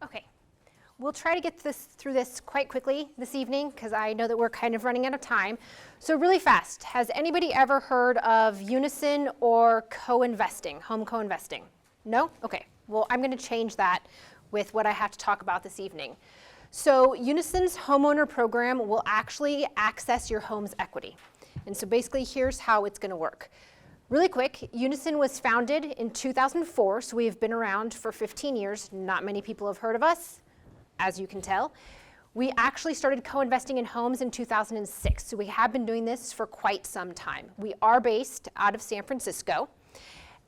Okay, we'll try to get through this quite quickly this evening because I know that we're kind of running out of time. So really fast, has anybody ever heard of Unison or co-investing, home co-investing? No? Okay, well I'm going to change that with what I have to talk about this evening. So Unison's homeowner program will actually access your home's equity. And so basically here's how it's going to work. Really quick, Unison was founded in 2004, so we've been around for 15 years. Not many people have heard of us, as you can tell. We actually started co-investing in homes in 2006, so we have been doing this for quite some time. We are based out of San Francisco,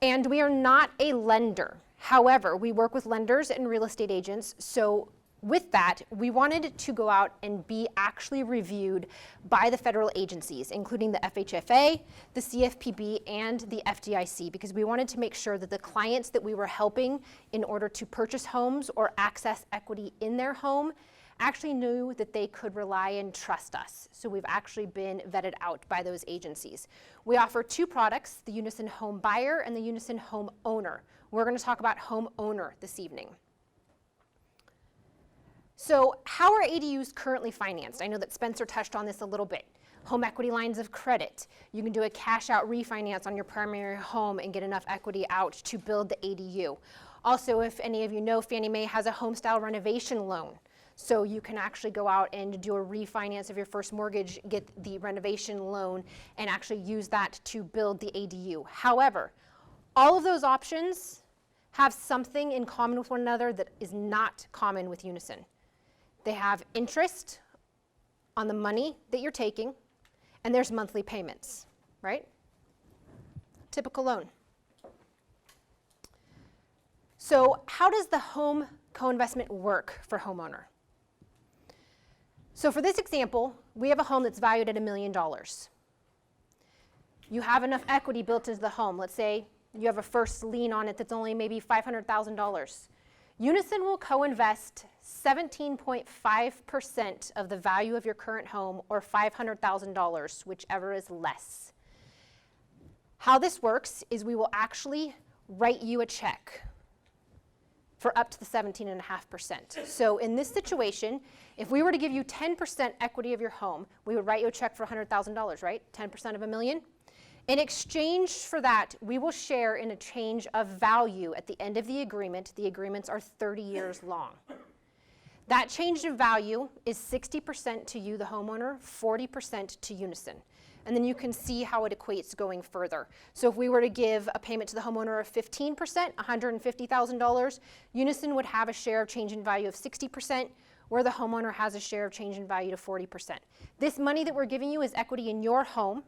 and we are not a lender. However, we work with lenders and real estate agents, so with that, we wanted to go out and be actually reviewed by the federal agencies, including the FHFA, the CFPB, and the FDIC, because we wanted to make sure that the clients that we were helping in order to purchase homes or access equity in their home actually knew that they could rely and trust us. So we've actually been vetted out by those agencies. We offer two products, the Unison Home Buyer and the Unison Home Owner. We're going to talk about Home Owner this evening. So how are ADUs currently financed? I know that Spencer touched on this a little bit. Home equity lines of credit. You can do a cash out refinance on your primary home and get enough equity out to build the ADU. Also, if any of you know, Fannie Mae has a home style renovation loan. So you can actually go out and do a refinance of your first mortgage, get the renovation loan, and actually use that to build the ADU. However, all of those options have something in common with one another that is not common with Unison. They have interest on the money that you're taking, and there's monthly payments, right? Typical loan. So how does the home co-investment work for homeowner? So for this example, we have a home that's valued at $1 million. You have enough equity built into the home. Let's say you have a first lien on it that's only maybe $500,000. Unison will co-invest 17.5% of the value of your current home, or $500,000, whichever is less. How this works is we will actually write you a check for up to the 17.5%. So in this situation, if we were to give you 10% equity of your home, we would write you a check for $100,000, right? 10% of $1 million. In exchange for that, we will share in a change of value at the end of the agreement. The agreements are 30 years long. That change in value is 60% to you, the homeowner, 40% to Unison. And then you can see how it equates going further. So if we were to give a payment to the homeowner of 15%, $150,000, Unison would have a share of change in value of 60%, where the homeowner has a share of change in value to 40%. This money that we're giving you is equity in your home.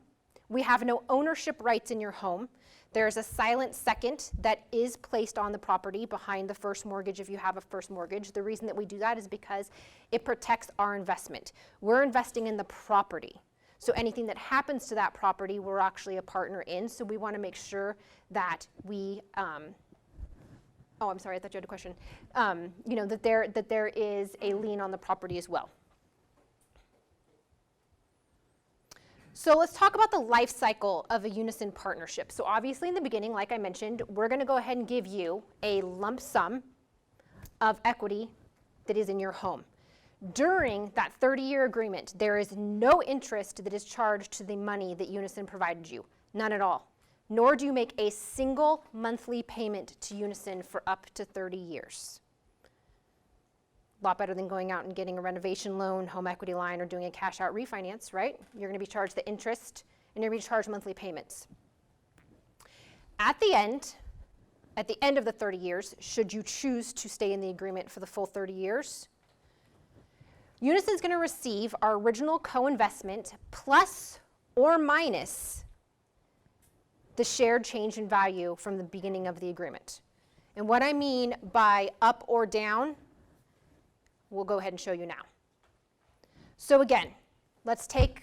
We have no ownership rights in your home. There is a silent second that is placed on the property behind the first mortgage if you have a first mortgage. The reason that we do that is because it protects our investment. We're investing in the property. So anything that happens to that property, we're actually a partner in. So we want to make sure that we, oh, I'm sorry, I thought you had a question. You know, that there is a lien on the property as well. So let's talk about the life cycle of a Unison partnership. So obviously in the beginning, like I mentioned, we're going to go ahead and give you a lump sum of equity that is in your home. During that 30-year agreement, there is no interest that is charged to the money that Unison provided you, none at all. Nor do you make a single monthly payment to Unison for up to 30 years. A lot better than going out and getting a renovation loan, home equity line, or doing a cash out refinance, right? You're going to be charged the interest, and you're going to be charged monthly payments. At the end of the 30 years, should you choose to stay in the agreement for the full 30 years, Unison is going to receive our original co-investment plus or minus the shared change in value from the beginning of the agreement. And what I mean by up or down, we'll go ahead and show you now. So again, let's take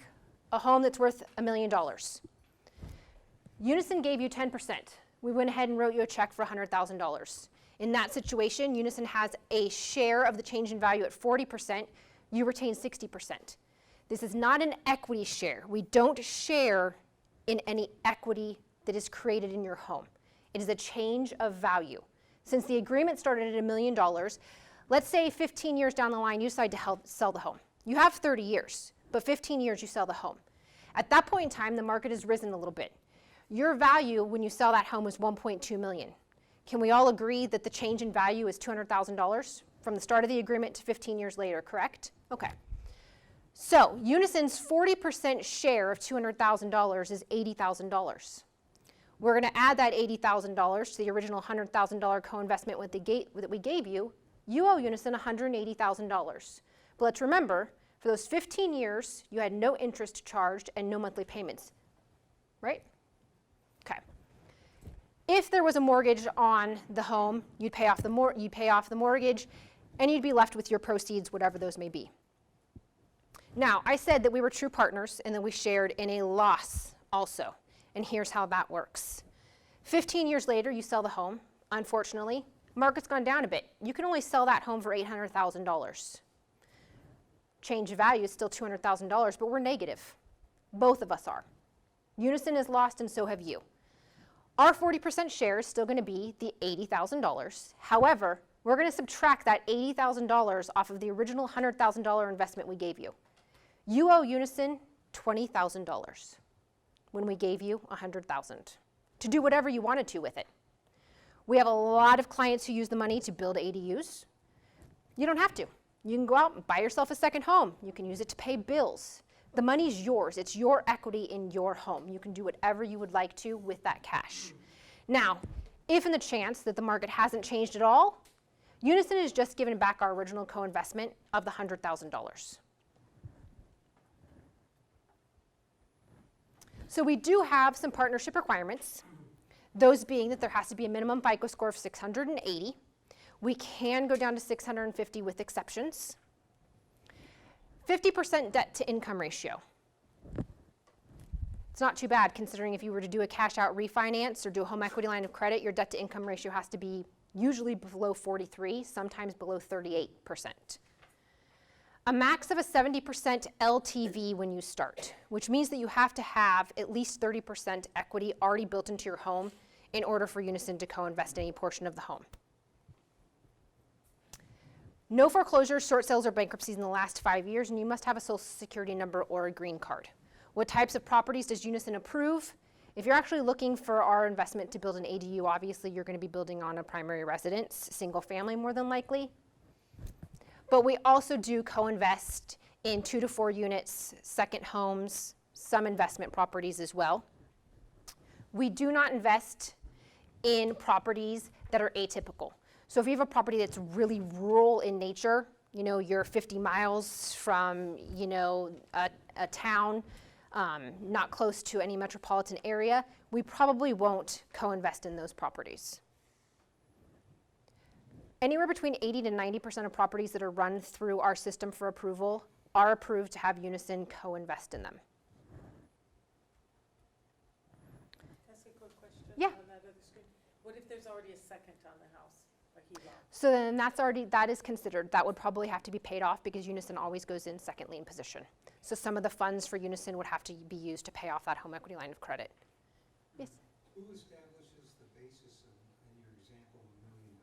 a home that's worth $1 million. Unison gave you 10%. We went ahead and wrote you a check for $100,000. In that situation, Unison has a share of the change in value at 40%. You retain 60%. This is not an equity share. We don't share in any equity that is created in your home. It is a change of value. Since the agreement started at $1 million, let's say 15 years down the line, you decide to sell the home. You have 30 years, but 15 years you sell the home. At that point in time, the market has risen a little bit. Your value when you sell that home was $1.2 million. Can we all agree that the change in value is $200,000 from the start of the agreement to 15 years later, correct? Okay. So Unison's 40% share of $200,000 is $80,000. We're going to add that $80,000 to the original $100,000 co-investment that we gave you. You owe Unison $180,000. But let's remember, for those 15 years, you had no interest charged and no monthly payments, right? Okay. If there was a mortgage on the home, you'd pay off the mortgage, and you'd be left with your proceeds, whatever those may be. Now, I said that we were true partners and that we shared in a loss also. And here's how that works. 15 years later, you sell the home. Unfortunately, market's gone down a bit. You can only sell that home for $800,000. Change of value is still $200,000, but we're negative. Both of us are. Unison is lost, and so have you. Our 40% share is still going to be the $80,000. However, we're going to subtract that $80,000 off of the original $100,000 investment we gave you. You owe Unison $20,000 when we gave you $100,000 to do whatever you wanted to with it. We have a lot of clients who use the money to build ADUs. You don't have to. You can go out and buy yourself a second home. You can use it to pay bills. The money's yours. It's your equity in your home. You can do whatever you would like to with that cash. Now, if in the chance that the market hasn't changed at all, Unison has just given back our original co-investment of the $100,000. So we do have some partnership requirements, those being that there has to be a minimum FICO score of 680. We can go down to 650 with exceptions. 50% debt to income ratio. It's not too bad considering if you were to do a cash out refinance or do a home equity line of credit, your debt to income ratio has to be usually below 43, sometimes below 38%. A max of a 70% LTV when you start, which means that you have to have at least 30% equity already built into your home in order for Unison to co-invest any portion of the home. No foreclosures, short sales, or bankruptcies in the last 5 years, and you must have a social security number or a green card. What types of properties does Unison approve? If you're actually looking for our investment to build an ADU, obviously you're going to be building on a primary residence, single family more than likely. But we also do co-invest in 2 to 4 units, second homes, some investment properties as well. We do not invest in properties that are atypical. So if you have a property that's really rural in nature, you know, you're 50 miles from, you know, a town, not close to any metropolitan area, we probably won't co-invest in those properties. Anywhere between 80 to 90% of properties that are run through our system for approval are approved to have Unison co-invest in them. Can I ask a quick question? Yeah. On that other screen? What if there's already a second on the house, a HELOC? So then that is considered. That would probably have to be paid off because Unison always goes in second lien position. So some of the funds for Unison would have to be used to pay off that home equity line of credit. Yes? Who establishes the basis of, in your example, $1 million?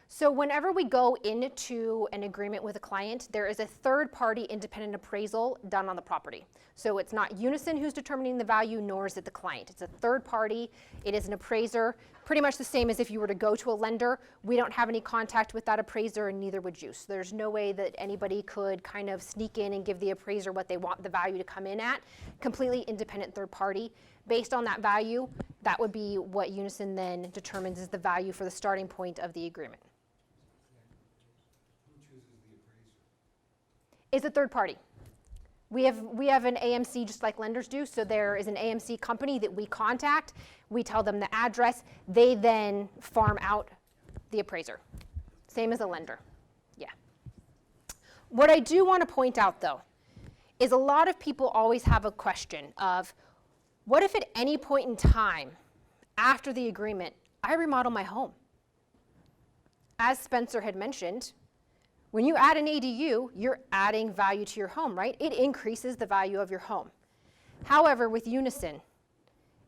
So whenever we go into an agreement with a client, there is a third-party independent appraisal done on the property. So it's not Unison who's determining the value, nor is it the client. It's a third party. It is an appraiser, pretty much the same as if you were to go to a lender. We don't have any contact with that appraiser, and neither would you. So there's no way that anybody could kind of sneak in and give the appraiser what they want the value to come in at. Completely independent third party. Based on that value, that would be what Unison then determines is the value for the starting point of the agreement. Who chooses the appraiser? Is a third party. We have an AMC just like lenders do, so there is an AMC company that we contact. We tell them the address. They then farm out the appraiser. Same as a lender. Yeah. What I do want to point out, though, is a lot of people always have a question of, what if at any point in time after the agreement, I remodel my home? As Spencer had mentioned, when you add an ADU, you're adding value to your home, right? It increases the value of your home. However, with Unison,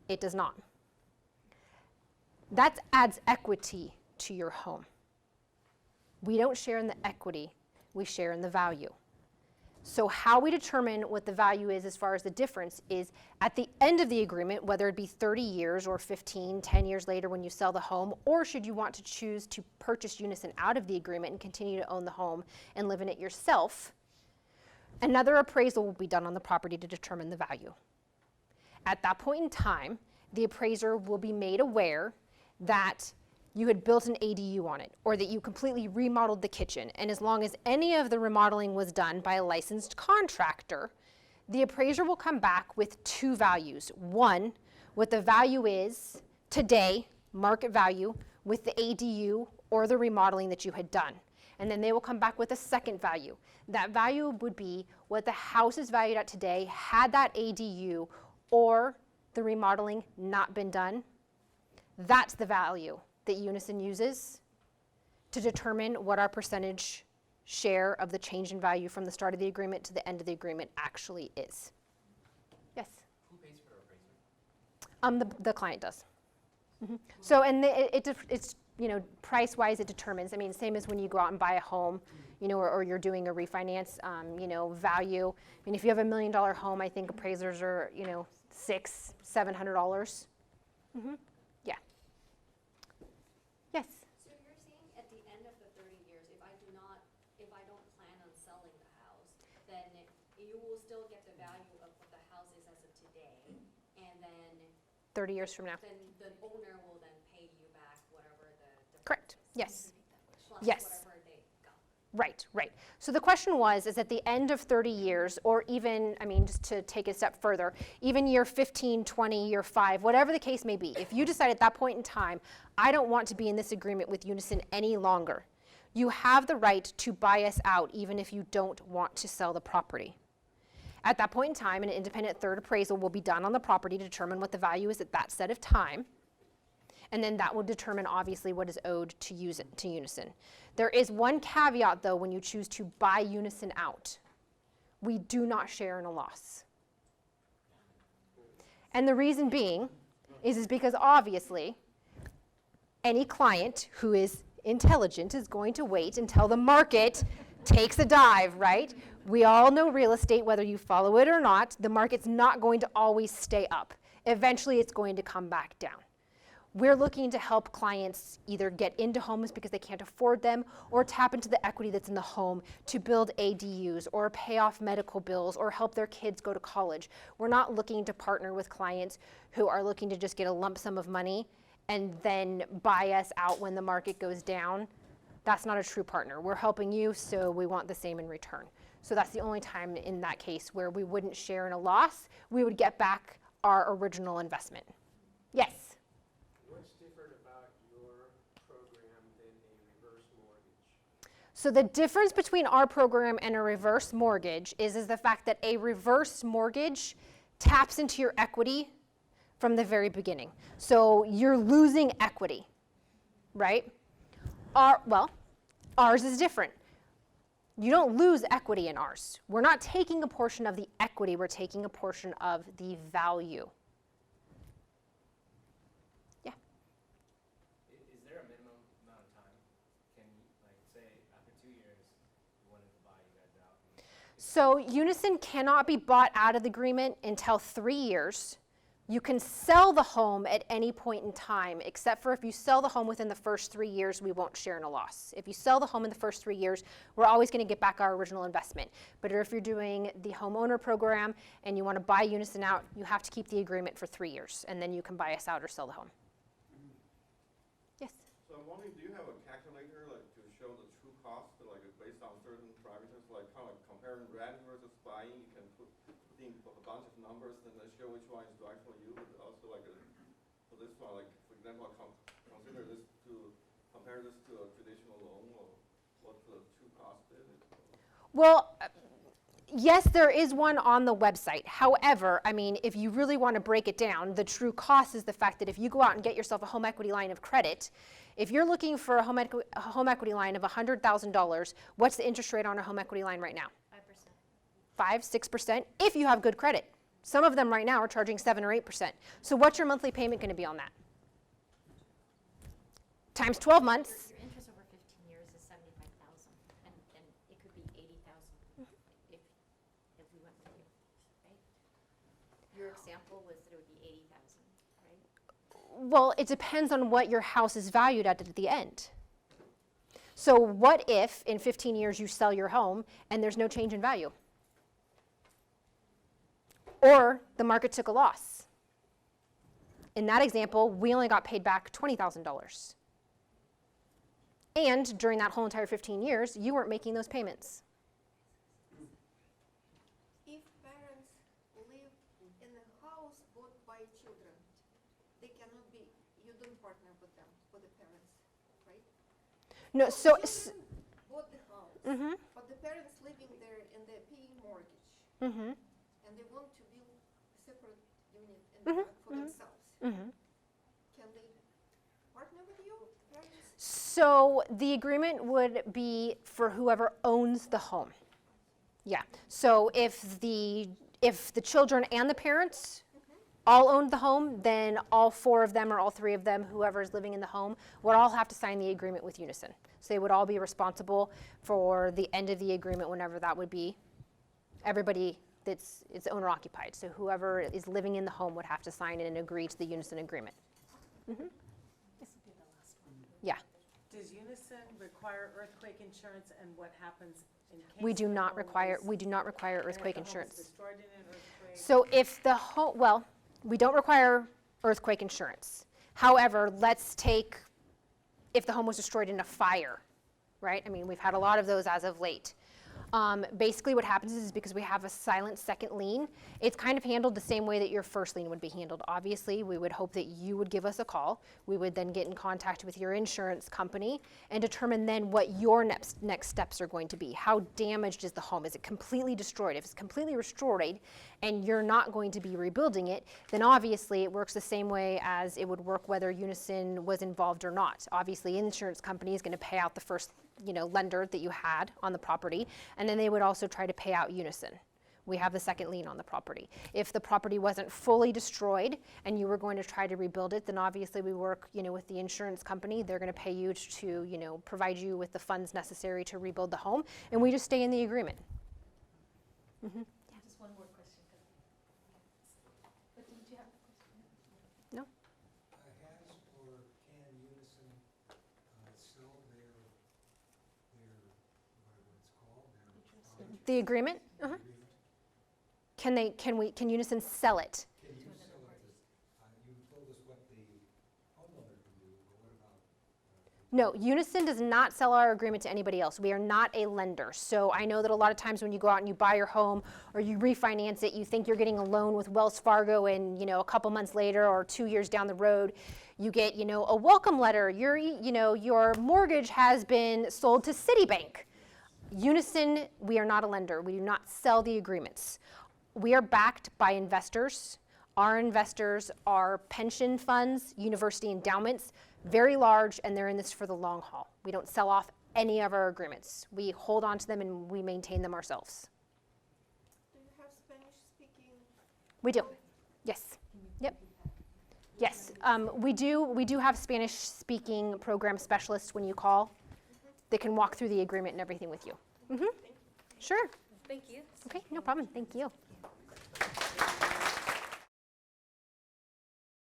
it does not. That adds equity to your home. We don't share in the equity, we share in the value. So how we determine what the value is as far as the difference is at the end of the agreement, whether it be 30 years or 15, 10 years later when you sell the home, or should you want to choose to purchase Unison out of the agreement and continue to own the home and live in it yourself, another appraisal will be done on the property to determine the value. At that point in time, the appraiser will be made aware that you had built an ADU on it, or that you completely remodeled the kitchen, and as long as any of the remodeling was done by a licensed contractor, the appraiser will come back with two values. One, what the value is today, market value, with the ADU or the remodeling that you had done. And then they will come back with a second value. That value would be what the house is valued at today had that ADU or the remodeling not been done. That's the value that Unison uses to determine what our percentage share of the change in value from the start of the agreement to the end of the agreement actually is. Yes? Who pays for appraisal? The client does. So, and it's, you know, price-wise it determines. I mean, same as when you go out and buy a home, you know, or you're doing a refinance, you know, value. I mean, if you have $1 million home, I think appraisers are, you know, $600, $700. Yeah. Yes? So you're saying at the end of the 30 years, if I don't plan on selling the house, then you will still get the value of what the house is as of today, and then 30 years from now. the owner will then pay you back whatever the difference Correct. is. Yes. Plus Yes. whatever they got. Right, right. So the question was, is at the end of 30 years, or even, I mean, just to take it a step further, even year 15, 20, year 5, whatever the case may be, if you decide at that point in time, I don't want to be in this agreement with Unison any longer, you have the right to buy us out even if you don't want to sell the property. At that point in time, an independent third appraisal will be done on the property to determine what the value is at that set of time. And then that will determine, obviously, what is owed to Unison. There is one caveat, though, when you choose to buy Unison out. We do not share in a loss. And the reason being is because, obviously, any client who is intelligent is going to wait until the market takes a dive, right? We all know real estate, whether you follow it or not, the market's not going to always stay up. Eventually, it's going to come back down. We're looking to help clients either get into homes because they can't afford them, or tap into the equity that's in the home to build ADUs or pay off medical bills or help their kids go to college. We're not looking to partner with clients who are looking to just get a lump sum of money and then buy us out when the market goes down. That's not a true partner. We're helping you, so we want the same in return. So that's the only time in that case where we wouldn't share in a loss. We would get back our original investment. Yes? What's different about your program than a reverse mortgage? So the difference between our program and a reverse mortgage is the fact that a reverse mortgage taps into your equity from the very beginning. So you're losing equity, right? Ours is different. You don't lose equity in ours. We're not taking a portion of the equity, we're taking a portion of the value. Yeah. Is there a minimum amount of time? Can you, like, say, after 2 years, you wanted to buy you guys out? So Unison cannot be bought out of the agreement until 3 years. You can sell the home at any point in time, except for if you sell the home within the first 3 years, we won't share in a loss. If you sell the home in the first 3 years, we're always going to get back our original investment. But if you're doing the homeowner program and you want to buy Unison out, you have to keep the agreement for 3 years, and then you can buy us out or sell the home. Yes? So I'm wondering, do you have a calculator like to show the true cost, like based on certain parameters, like kind of like comparing rent versus buying? You can put in a bunch of numbers and then show which one is right for you, but also like for this one, like for example, consider this to compare this to a traditional loan, or what the true cost is. Well, yes, there is one on the website. However, I mean, if you really want to break it down, the true cost is the fact that if you go out and get yourself a home equity line of credit, if you're looking for a home equity line of $100,000, what's the interest rate on a home equity line right now? 5%, 6%, if you have good credit. Some of them right now are charging 7 or 8%. So what's your monthly payment going to be on that? Times 12 months. Your interest over 15 years is your example was that it would be 80,000, right? Well, it depends on what your house is valued at the end. So what if in 15 years you sell your home and there's no change in value? Or the market took a loss. In that example, we only got paid back $20,000. And during that whole entire 15 years, you weren't making those payments. If parents live in a house bought by children, they cannot be, you don't partner with them, with the parents, right? No, so, Children bought the house, mm-hmm, but the parents living there and they're paying mortgage, mm-hmm, and they want to build a separate unit in the Mhm, back for mhm. themselves. mm-hmm. Can they partner with you, parents? So the agreement would be for whoever owns the home. Yeah. So if the children and the parents all owned the home, then all four of them or all three of them, whoever is living in the home, would all have to sign the agreement with Unison. So they would all be responsible for the end of the agreement, whenever that would be. Everybody that's it's owner occupied. So whoever is living in the home would have to sign and agree to the Unison agreement. Mm-hmm. Yeah. Does Unison require earthquake insurance, and what happens in case? We do the not home require is- earthquake and if the home is insurance. destroyed in an earthquake? So if the home, well, we don't require earthquake insurance. However, let's take if the home was destroyed in a fire, right? I mean, we've had a lot of those as of late. Basically what happens is because we have a silent second lien, it's kind of handled the same way that your first lien would be handled. Obviously, we would hope that you would give us a call. We would then get in contact with your insurance company and determine then what your next steps are going to be. How damaged is the home? Is it completely destroyed? If it's completely destroyed and you're not going to be rebuilding it, then obviously it works the same way as it would work whether Unison was involved or not. Obviously, insurance company is going to pay out the first lender that you had on the property, and then they would also try to pay out Unison. We have the second lien on the property. If the property wasn't fully destroyed and you were going to try to rebuild it, then obviously we work, with the insurance company. They're going to pay you to, provide you with the funds necessary to rebuild the home, and we just stay in the agreement. Mm-hmm. Just one more question. But did you have a question? No? Has or can Unison sell their, whatever it's called, their The agreement? Uh-huh. agreement? Can Unison sell it? Can you sell it? You told us what the homeowner can do, but what about? No, Unison does not sell our agreement to anybody else. We are not a lender. So I know that a lot of times when you go out and you buy your home or you refinance it, you think you're getting a loan with Wells Fargo, and a couple months later or 2 years down the road, you get a welcome letter. Your mortgage has been sold to Citibank. Unison, we are not a lender. We do not sell the agreements. We are backed by investors. Our investors are pension funds, university endowments, very large, and they're in this for the long haul. We don't sell off any of our agreements. We hold on to them and we maintain them ourselves. Do you have Spanish-speaking? We do. Yes. Yep. Yes. We do have Spanish-speaking program specialists when you call. They can walk through the agreement and everything with you. Mm-hmm. Sure. Thank you. Okay, no problem. Thank you.